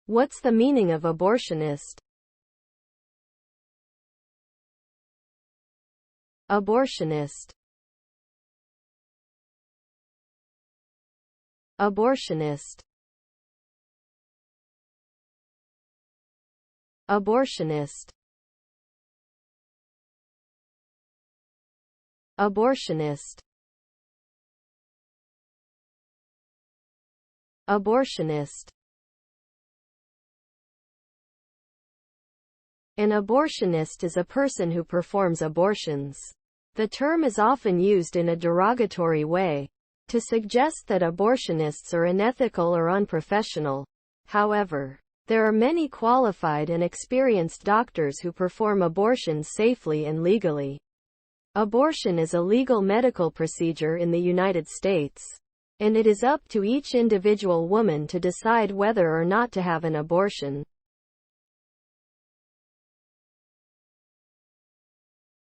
What's the meaning of abortionist? Abortionist. Abortionist. Abortionist. Abortionist. Abortionist. An abortionist is a person who performs abortions. The term is often used in a derogatory way, to suggest that abortionists are unethical or unprofessional. However, there are many qualified and experienced doctors who perform abortions safely and legally. Abortion is a legal medical procedure in the United States, and it is up to each individual woman to decide whether or not to have an abortion.